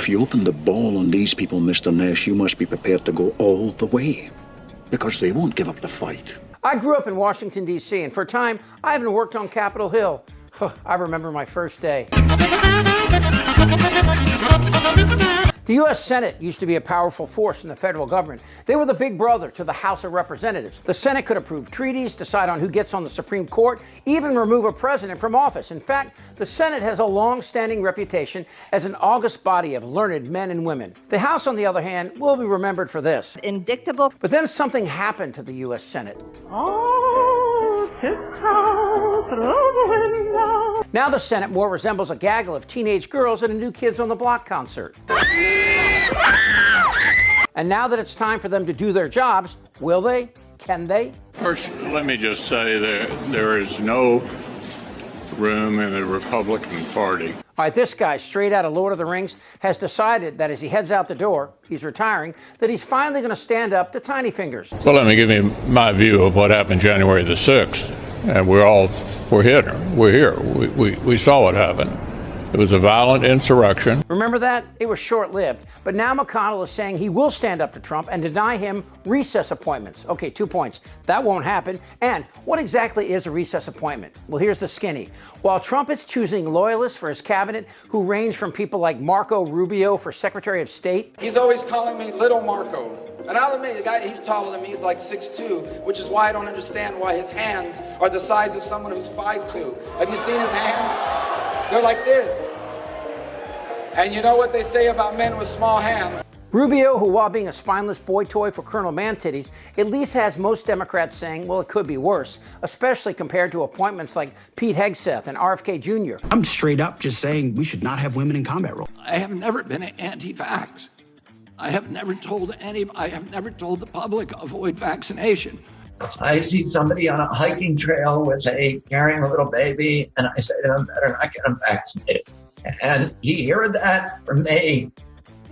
If you open the ball on these people, Mr. Nash, you must be prepared to go all the way, because they won't give up the fight. I grew up in Washington, D.C., and for a time, I even worked on Capitol Hill. I remember my first day. The U.S. Senate used to be a powerful force in the federal government. They were the big brother to the House of Representatives. The Senate could approve treaties, decide on who gets on the Supreme Court, even remove a president from office. In fact, the Senate has a long-standing reputation as an august body of learned men and women. The House, on the other hand, will be remembered for this. Indictable. But then something happened to the U.S. Senate. Now the Senate more resembles a gaggle of teenage girls at a New Kids on the Block concert. And now that it's time for them to do their jobs, will they? Can they? First, let me just say that there is no room in the Republican Party. All right, this guy, straight out of Lord of the Rings, has decided that as he heads out the door, he's retiring, that he's finally going to stand up to Tiny Fingers. Well, let me give you my view of what happened January the 6th. And we're here. We saw what happened. It was a violent insurrection. Remember that? It was short-lived. But now McConnell is saying he will stand up to Trump and deny him recess appointments. Okay, 2 points. That won't happen. And what exactly is a recess appointment? Well, here's the skinny. While Trump is choosing loyalists for his cabinet who range from people like Marco Rubio for Secretary of State. He's always calling me Little Marco. And I'll admit, the guy, he's taller than me. He's like 6'2", which is why I don't understand why his hands are the size of someone who's 5'2". Have you seen his hands? They're like this. And you know what they say about men with small hands? Rubio, who while being a spineless boy toy for Colonel Man-Titties, at least has most Democrats saying, well, it could be worse, especially compared to appointments like Pete Hegseth and RFK Jr. I'm straight up just saying we should not have women in combat roles. I have never been anti-vax. I have never told the public avoid vaccination. I see somebody on a hiking trail carrying a little baby, and I say to them, better not get them vaccinated. And he heard that from me.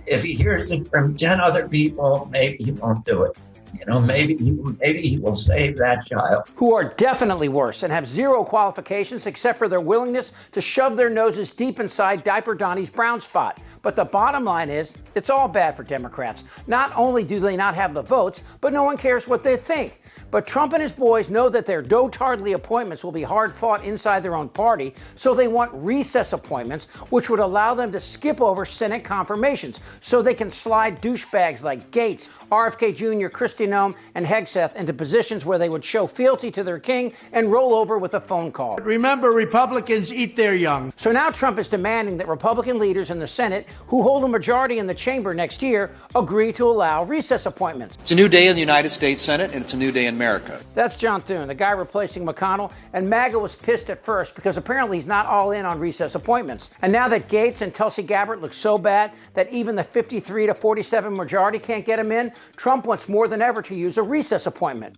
If he hears it from 10 other people, maybe he won't do it. You know, maybe he will save that child. Who are definitely worse and have zero qualifications except for their willingness to shove their noses deep inside Diaper Donnie's brown spot. But the bottom line is, it's all bad for Democrats. Not only do they not have the votes, but no one cares what they think. But Trump and his boys know that their dotardly appointments will be hard fought inside their own party, so they want recess appointments, which would allow them to skip over Senate confirmations, so they can slide douchebags like Gates, RFK Jr., Kristi Noem, and Hegseth into positions where they would show fealty to their king and roll over with a phone call. Remember, Republicans eat their young. So now Trump is demanding that Republican leaders in the Senate, who hold a majority in the chamber next year, agree to allow recess appointments. It's a new day in the United States Senate, and it's a new day in America. That's John Thune, the guy replacing McConnell, and MAGA was pissed at first because apparently he's not all in on recess appointments. And now that Gates and Tulsi Gabbard look so bad that even the 53 to 47 majority can't get him in, Trump wants more than ever to use a recess appointment.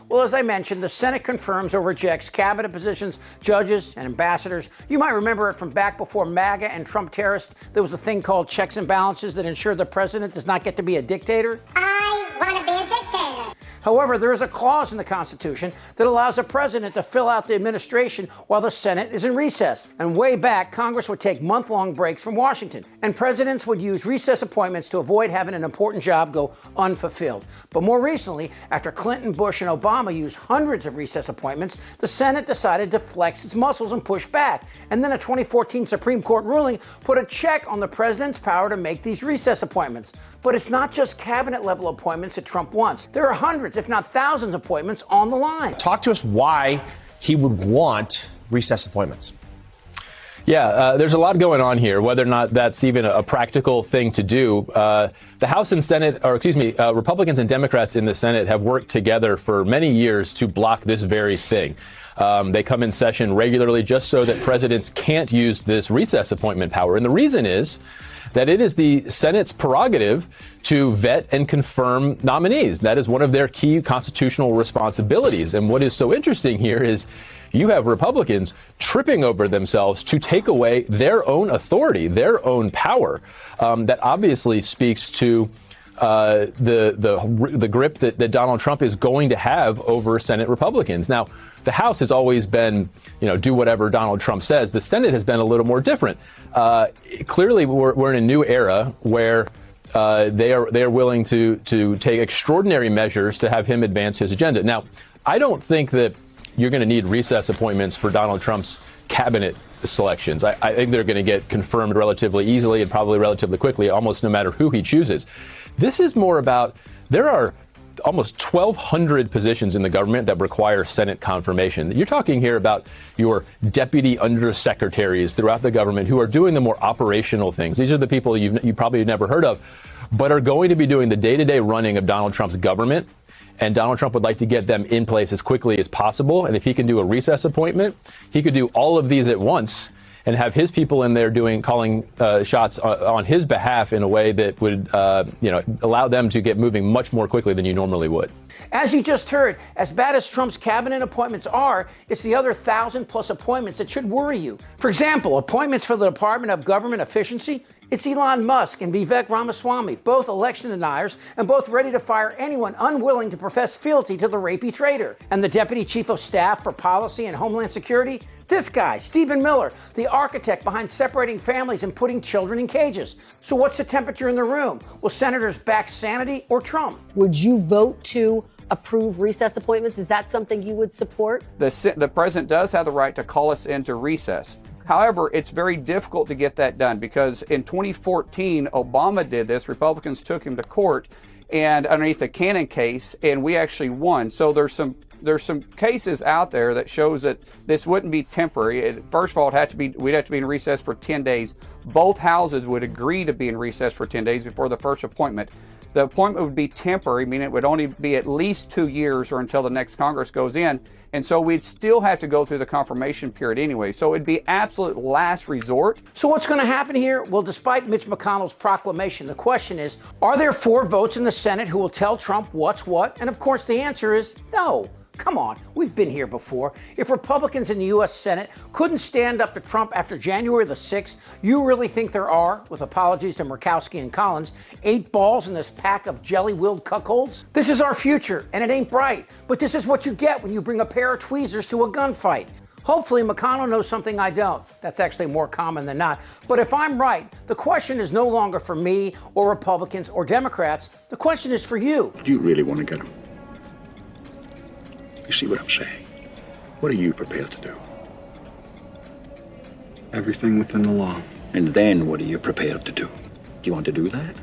Well, as I mentioned, the Senate confirms or rejects cabinet positions, judges, and ambassadors. You might remember it from back before MAGA and Trump terrorists. There was a thing called checks and balances that ensured the president does not get to be a dictator. I want to be a dictator. However, there is a clause in the Constitution that allows a president to fill out the administration while the Senate is in recess. And way back, Congress would take month-long breaks from Washington, and presidents would use recess appointments to avoid having an important job go unfulfilled. But more recently, after Clinton, Bush, and Obama used hundreds of recess appointments, the Senate decided to flex its muscles and push back. And then a 2014 Supreme Court ruling put a check on the president's power to make these recess appointments. But it's not just cabinet-level appointments that Trump wants. There are hundreds, if not thousands, of appointments on the line. Talk to us why he would want recess appointments. Yeah, there's a lot going on here, whether or not that's even a practical thing to do. The House and Senate, Republicans and Democrats in the Senate have worked together for many years to block this very thing. They come in session regularly just so that presidents can't use this recess appointment power. And the reason is that it is the Senate's prerogative to vet and confirm nominees. That is one of their key constitutional responsibilities. And what is so interesting here is you have Republicans tripping over themselves to take away their own authority, their own power. That obviously speaks to the grip that Donald Trump is going to have over Senate Republicans. Now, the House has always been, do whatever Donald Trump says. The Senate has been a little more different. Clearly, we're in a new era where they are willing to take extraordinary measures to have him advance his agenda. Now, I don't think that you're going to need recess appointments for Donald Trump's cabinet selections. I think they're going to get confirmed relatively easily and probably relatively quickly, almost no matter who he chooses. This is more about, there are almost 1,200 positions in the government that require Senate confirmation. You're talking here about your deputy undersecretaries throughout the government who are doing the more operational things. These are the people you probably never heard of, but are going to be doing the day-to-day running of Donald Trump's government. And Donald Trump would like to get them in place as quickly as possible. And if he can do a recess appointment, he could do all of these at once and have his people in there calling shots on his behalf in a way that would, allow them to get moving much more quickly than you normally would. As you just heard, as bad as Trump's cabinet appointments are, it's the other 1,000+ appointments that should worry you. For example, appointments for the Department of Government Efficiency. It's Elon Musk and Vivek Ramaswamy, both election deniers and both ready to fire anyone unwilling to profess fealty to the rapey traitor. And the Deputy Chief of Staff for Policy and Homeland Security? This guy, Stephen Miller, the architect behind separating families and putting children in cages. So what's the temperature in the room? Will senators back sanity or Trump? Would you vote to approve recess appointments? Is that something you would support? The president does have the right to call us into recess. However, it's very difficult to get that done because in 2014, Obama did this. Republicans took him to court and underneath the Cannon case, and we actually won. So there's some cases out there that shows that this wouldn't be temporary. First of all, we'd have to be in recess for 10 days. Both houses would agree to be in recess for 10 days before the first appointment. The appointment would be temporary, meaning it would only be at least 2 years or until the next Congress goes in. And so we'd still have to go through the confirmation period anyway. So it'd be absolute last resort. So what's going to happen here? Well, despite Mitch McConnell's proclamation, the question is, are there 4 votes in the Senate who will tell Trump what's what? And of course, the answer is no. Come on, we've been here before. If Republicans in the U.S. Senate couldn't stand up to Trump after January the 6th, you really think there are, with apologies to Murkowski and Collins, 8 balls in this pack of jelly-willed cuckolds? This is our future, and it ain't bright. But this is what you get when you bring a pair of tweezers to a gunfight. Hopefully, McConnell knows something I don't. That's actually more common than not. But if I'm right, the question is no longer for me or Republicans or Democrats. The question is for you. Do you really want to get him? You see what I'm saying? What are you prepared to do? Everything within the law. And then what are you prepared to do? Do you want to do that?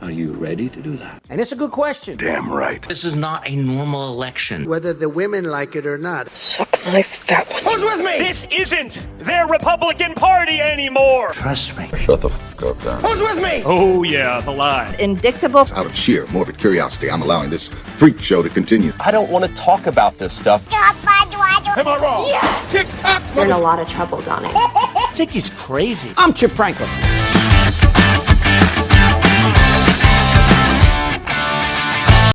Are you ready to do that? And it's a good question. Damn right. This is not a normal election. Whether the women like it or not. Suck my fat one. Who's with me? This isn't their Republican Party anymore. Trust me. Shut the f*** up, Dan. Who's with me? Oh, yeah, the lie. Indictable. Out of sheer morbid curiosity, I'm allowing this freak show to continue. I don't want to talk about this stuff. Am I wrong? Yes! Tick-tock! You're in a lot of trouble, Donnie. I think he's crazy. I'm Chip Franklin.